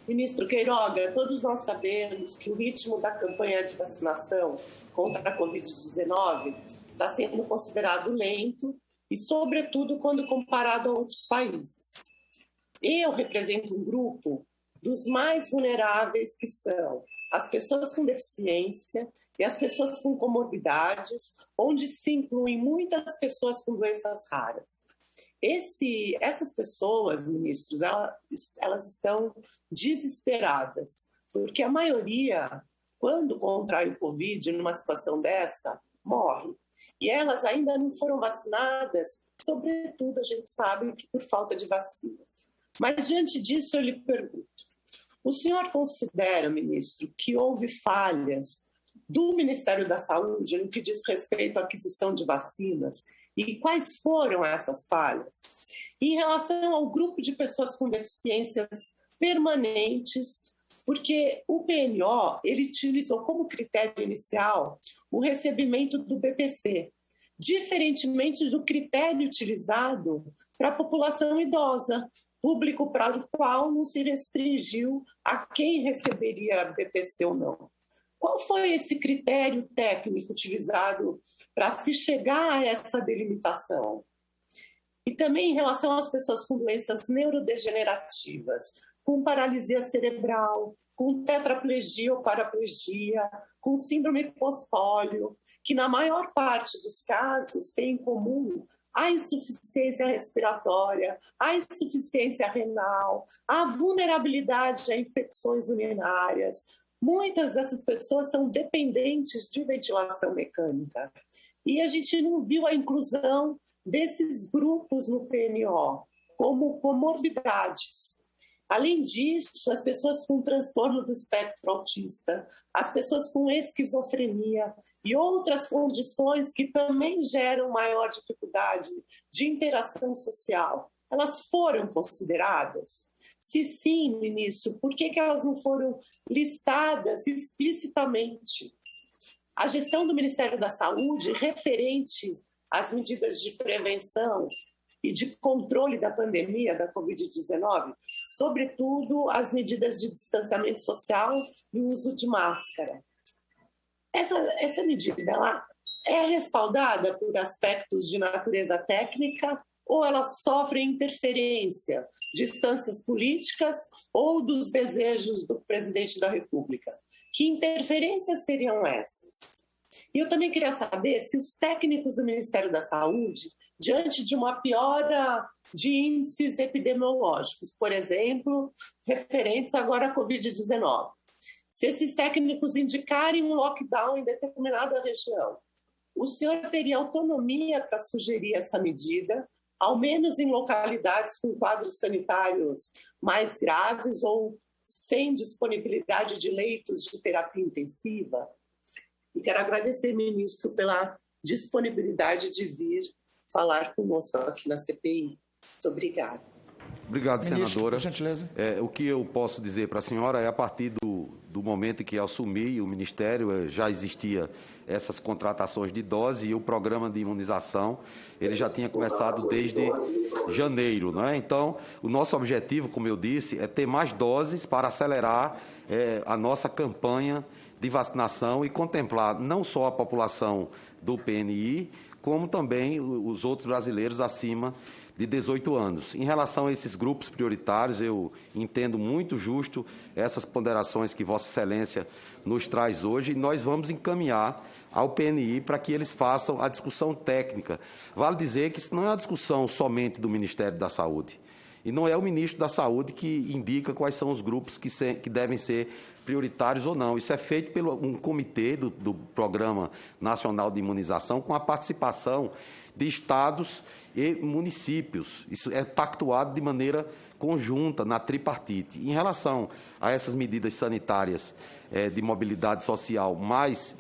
Ministro Queiroga, todos nós sabemos que o ritmo da campanha de vacinação contra a Covid-19 está sendo considerado lento e, sobretudo, quando comparado a outros países. Eu represento um grupo dos mais vulneráveis, que são as pessoas com deficiência e as pessoas com comorbidades, onde se incluem muitas pessoas com doenças raras. Essas pessoas, ministros, elas estão desesperadas, porque a maioria, quando contrai o Covid, numa situação dessa, morre. E elas ainda não foram vacinadas, sobretudo, a gente sabe que por falta de vacinas. Mas, diante disso, eu lhe pergunto, o senhor considera, ministro, que houve falhas do Ministério da Saúde no que diz respeito à aquisição de vacinas? E quais foram essas falhas? Em relação ao grupo de pessoas com deficiências permanentes, porque o PNO ele utilizou como critério inicial o recebimento do BPC, diferentemente do critério utilizado para a população idosa, público para o qual não se restringiu a quem receberia BPC ou não. Qual foi esse critério técnico utilizado para se chegar a essa delimitação? E também em relação às pessoas com doenças neurodegenerativas, com paralisia cerebral, com tetraplegia ou paraplegia, com síndrome pós-pólio, que na maior parte dos casos tem em comum a insuficiência respiratória, a insuficiência renal, a vulnerabilidade a infecções urinárias. Muitas dessas pessoas são dependentes de ventilação mecânica. E a gente não viu a inclusão desses grupos no PNO como comorbidades. Além disso, as pessoas com transtorno do espectro autista, as pessoas com esquizofrenia e outras condições que também geram maior dificuldade de interação social, elas foram consideradas? Se sim, ministro, por que elas não foram listadas explicitamente? A gestão do Ministério da Saúde, referente às medidas de prevenção e de controle da pandemia da Covid-19, sobretudo as medidas de distanciamento social e o uso de máscara. Essa medida ela é respaldada por aspectos de natureza técnica ou ela sofre interferência de instâncias políticas ou dos desejos do presidente da República? Que interferências seriam essas? E eu também queria saber se os técnicos do Ministério da Saúde, diante de uma piora de índices epidemiológicos, por exemplo, referentes agora à Covid-19, se esses técnicos indicarem um lockdown em determinada região, o senhor teria autonomia para sugerir essa medida, ao menos em localidades com quadros sanitários mais graves ou sem disponibilidade de leitos de terapia intensiva? E quero agradecer, ministro, pela disponibilidade de vir falar conosco aqui na CPI. Muito obrigada. Obrigado, ministro, senadora. por gentileza. O que eu posso dizer para a senhora é, a partir do momento em que assumi o Ministério, já existia essas contratações de dose e o programa de imunização, ele já tinha começado desde janeiro, não é? Então, o nosso objetivo, como eu disse, é ter mais doses para acelerar a nossa campanha de vacinação e contemplar não só a população do PNI, como também os outros brasileiros acima de 18 anos. Em relação a esses grupos prioritários, eu entendo muito justo essas ponderações que Vossa Excelência nos traz hoje e nós vamos encaminhar ao PNI para que eles façam a discussão técnica. Vale dizer que isso não é uma discussão somente do Ministério da Saúde. E não é o ministro da Saúde que indica quais são os grupos que devem ser prioritários ou não. Isso é feito por um comitê do Programa Nacional de Imunização com a participação de estados e municípios. Isso é pactuado de maneira conjunta, na tripartite. Em relação a essas medidas sanitárias de mobilidade social mais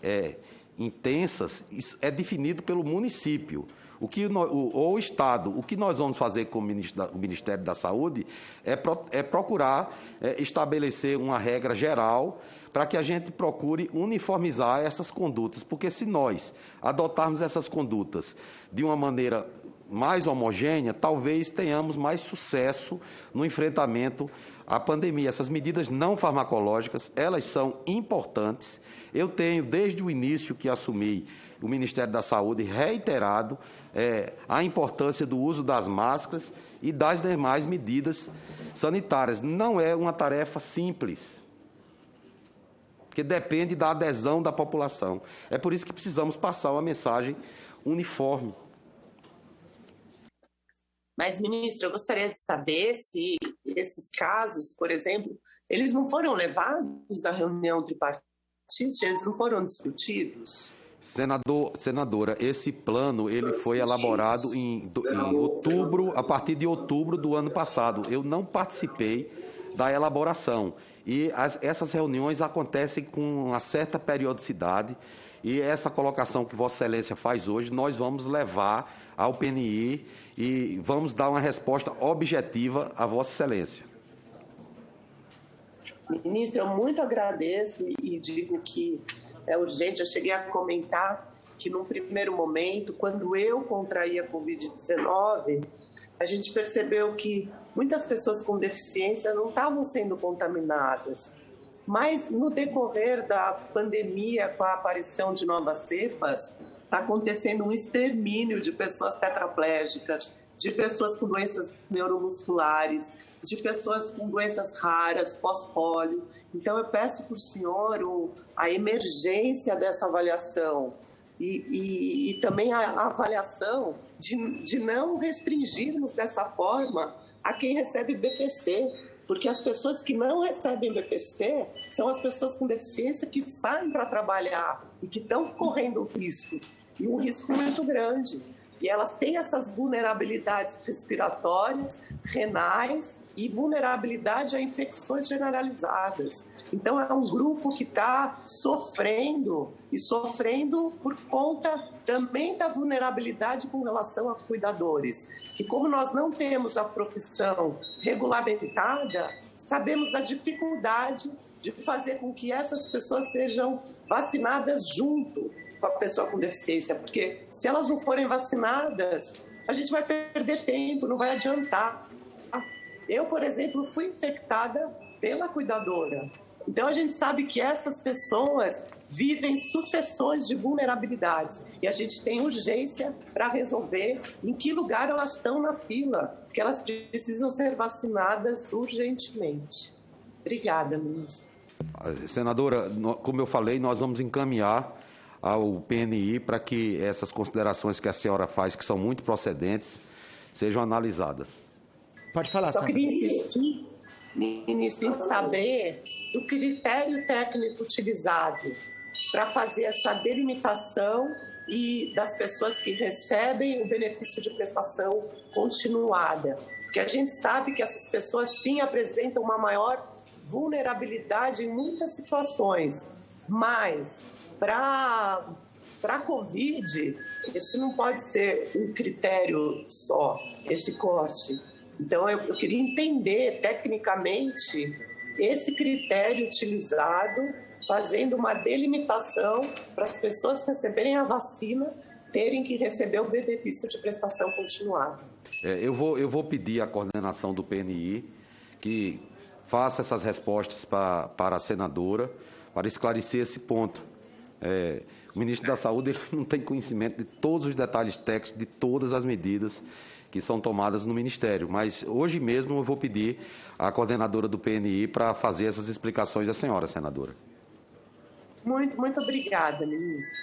intensas, isso é definido pelo município. Ou o Estado. O que nós vamos fazer com o Ministério da Saúde é procurar estabelecer uma regra geral para que a gente procure uniformizar essas condutas, porque se nós adotarmos essas condutas de uma maneira mais homogênea, talvez tenhamos mais sucesso no enfrentamento à pandemia. Essas medidas não farmacológicas, elas são importantes. Eu tenho, desde o início que assumi o Ministério da Saúde, reiterado a importância do uso das máscaras e das demais medidas sanitárias. Não é uma tarefa simples, que depende da adesão da população. É por isso que precisamos passar uma mensagem uniforme. Mas, ministro, eu gostaria de saber se esses casos, por exemplo, eles não foram levados à reunião tripartite, eles não foram discutidos? Senadora, esse plano ele foi elaborado em outubro, a partir de outubro do ano passado. Eu não participei da elaboração. E essas reuniões acontecem com uma certa periodicidade. E essa colocação que Vossa Excelência faz hoje, nós vamos levar ao PNI e vamos dar uma resposta objetiva a Vossa Excelência. Ministro, eu muito agradeço e digo que é urgente. Eu cheguei a comentar que, num primeiro momento, quando eu contraí a Covid-19, a gente percebeu que muitas pessoas com deficiência não estavam sendo contaminadas. Mas, no decorrer da pandemia, com a aparição de novas cepas, está acontecendo um extermínio de pessoas tetraplégicas, de pessoas com doenças neuromusculares, de pessoas com doenças raras, pós-pólio. Então, eu peço para o senhor a emergência dessa avaliação e também a avaliação de não restringirmos dessa forma a quem recebe BPC, porque as pessoas que não recebem BPC são as pessoas com deficiência que saem para trabalhar e que estão correndo risco, e um risco muito grande. E elas têm essas vulnerabilidades respiratórias, renais e vulnerabilidade a infecções generalizadas. Então, é um grupo que está sofrendo, e sofrendo por conta também da vulnerabilidade com relação a cuidadores. Que, como nós não temos a profissão regulamentada, sabemos da dificuldade de fazer com que essas pessoas sejam vacinadas junto com a pessoa com deficiência, porque se elas não forem vacinadas, a gente vai perder tempo, não vai adiantar. Eu, por exemplo, fui infectada pela cuidadora. Então, a gente sabe que essas pessoas vivem sucessões de vulnerabilidades e a gente tem urgência para resolver em que lugar elas estão na fila, porque elas precisam ser vacinadas urgentemente. Obrigada, ministro. Senadora, como eu falei, nós vamos encaminhar ao PNI para que essas considerações que a senhora faz, que são muito procedentes, sejam analisadas. Pode falar, Só queria insistir, ministro, em saber do critério técnico utilizado para fazer essa delimitação e das pessoas que recebem o benefício de prestação continuada. Porque a gente sabe que essas pessoas, sim, apresentam uma maior vulnerabilidade em muitas situações, mas para a Covid, esse não pode ser um critério só, esse corte. Então, eu queria entender tecnicamente esse critério utilizado, fazendo uma delimitação para as pessoas receberem a vacina terem que receber o benefício de prestação continuada. Eu vou pedir à coordenação do PNI que faça essas respostas para a senadora, para esclarecer esse ponto. O ministro da Saúde ele não tem conhecimento de todos os detalhes técnicos, de todas as medidas que são tomadas no Ministério, mas hoje mesmo eu vou pedir à coordenadora do PNI para fazer essas explicações à senhora, senadora. Muito obrigada, ministro.